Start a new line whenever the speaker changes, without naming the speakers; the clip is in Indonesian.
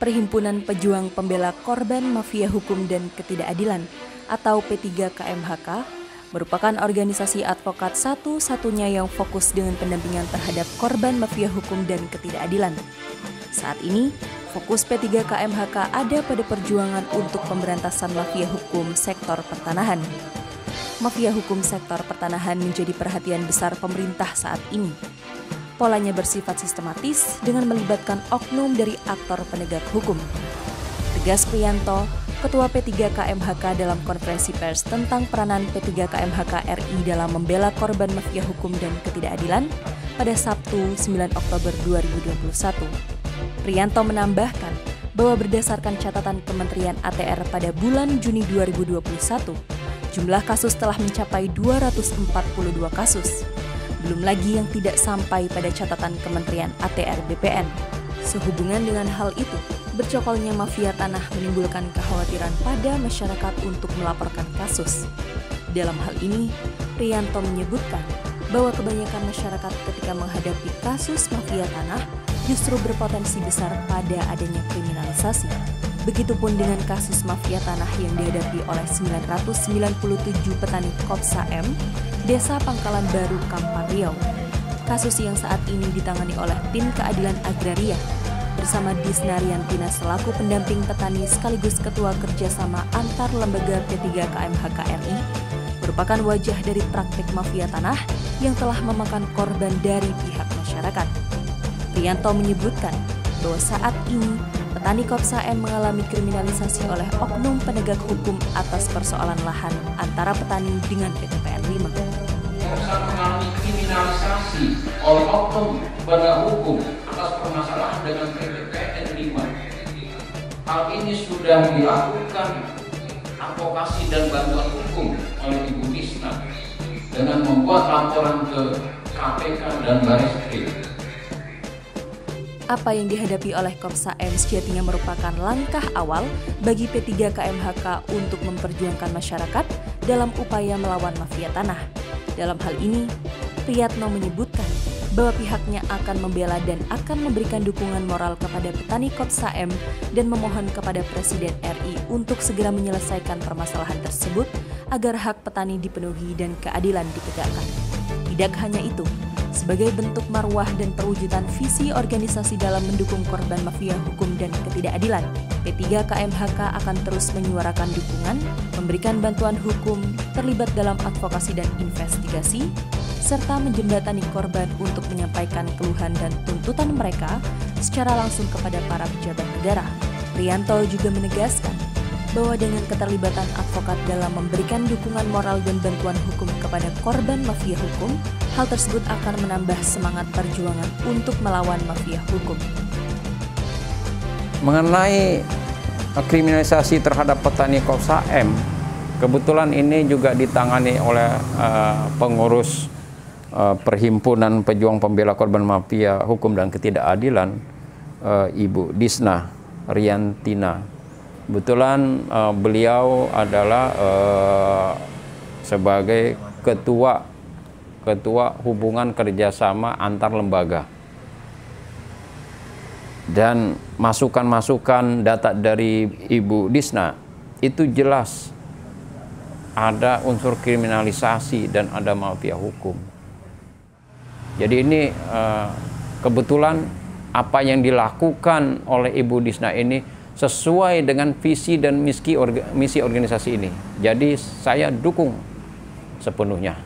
Perhimpunan Pejuang Pembela Korban Mafia Hukum dan Ketidakadilan atau P3KMHK merupakan organisasi advokat satu-satunya yang fokus dengan pendampingan terhadap korban mafia hukum dan ketidakadilan. Saat ini, fokus P3KMHK ada pada perjuangan untuk pemberantasan mafia hukum sektor pertanahan. Mafia hukum sektor pertanahan menjadi perhatian besar pemerintah saat ini. Polanya bersifat sistematis dengan melibatkan oknum dari aktor penegak hukum. Tegas Priyanto, Ketua P3KMHK dalam konferensi pers tentang peranan P3KMHK RI dalam membela korban mafia hukum dan ketidakadilan pada Sabtu 9 Oktober 2021. Priyanto menambahkan bahwa berdasarkan catatan Kementerian ATR pada bulan Juni 2021, jumlah kasus telah mencapai 242 kasus. Belum lagi yang tidak sampai pada catatan Kementerian ATR BPN. Sehubungan dengan hal itu, bercokolnya mafia tanah menimbulkan kekhawatiran pada masyarakat untuk melaporkan kasus. Dalam hal ini, Priyanto menyebutkan bahwa kebanyakan masyarakat ketika menghadapi kasus mafia tanah justru berpotensi besar pada adanya kriminalisasi. Begitupun dengan kasus mafia tanah yang dihadapi oleh 997 petani Kopsa M, Desa Pangkalan Baru, Kampar Riau. Kasus yang saat ini ditangani oleh Tim Keadilan Agraria bersama Disna Riantina selaku pendamping petani sekaligus Ketua Kerjasama Antar Lembaga P3KMHK RI merupakan wajah dari praktik mafia tanah yang telah memakan korban dari pihak masyarakat. Priyanto menyebutkan bahwa saat ini petani Kopsa M mengalami kriminalisasi oleh oknum penegak hukum atas persoalan lahan antara petani dengan PTPN 5.
Kopsa mengalami kriminalisasi oleh oknum penegak hukum atas permasalahan dengan PTPN 5. Hal ini sudah dilakukan advokasi dan bantuan hukum oleh Ibu Disna dengan membuat laporan ke KPK dan Bareskrim.
Apa yang dihadapi oleh Kopsa M sejatinya merupakan langkah awal bagi P3KMHK untuk memperjuangkan masyarakat dalam upaya melawan mafia tanah. Dalam hal ini, Priyanto menyebutkan bahwa pihaknya akan membela dan akan memberikan dukungan moral kepada petani Kopsa M dan memohon kepada Presiden RI untuk segera menyelesaikan permasalahan tersebut agar hak petani dipenuhi dan keadilan ditegakkan. Tidak hanya itu, sebagai bentuk marwah dan perwujudan visi organisasi dalam mendukung korban mafia hukum dan ketidakadilan, P3KMHK akan terus menyuarakan dukungan, memberikan bantuan hukum, terlibat dalam advokasi dan investigasi, serta menjembatani korban untuk menyampaikan keluhan dan tuntutan mereka secara langsung kepada para pejabat negara. Priyanto juga menegaskan bahwa dengan keterlibatan advokat dalam memberikan dukungan moral dan bantuan hukum kepada korban mafia hukum, hal tersebut akan menambah semangat perjuangan untuk melawan mafia hukum.
Mengenai kriminalisasi terhadap petani Kopsa M, kebetulan ini juga ditangani oleh pengurus Perhimpunan Pejuang Pembela Korban Mafia Hukum dan Ketidakadilan, Ibu Disna Riantina. Kebetulan beliau adalah sebagai ketua hubungan kerjasama antar lembaga, dan masukan-masukan data dari Ibu Disna itu jelas ada unsur kriminalisasi dan ada mafia hukum. Jadi ini kebetulan apa yang dilakukan oleh Ibu Disna ini sesuai dengan visi dan misi organisasi ini. Jadi saya dukung sepenuhnya.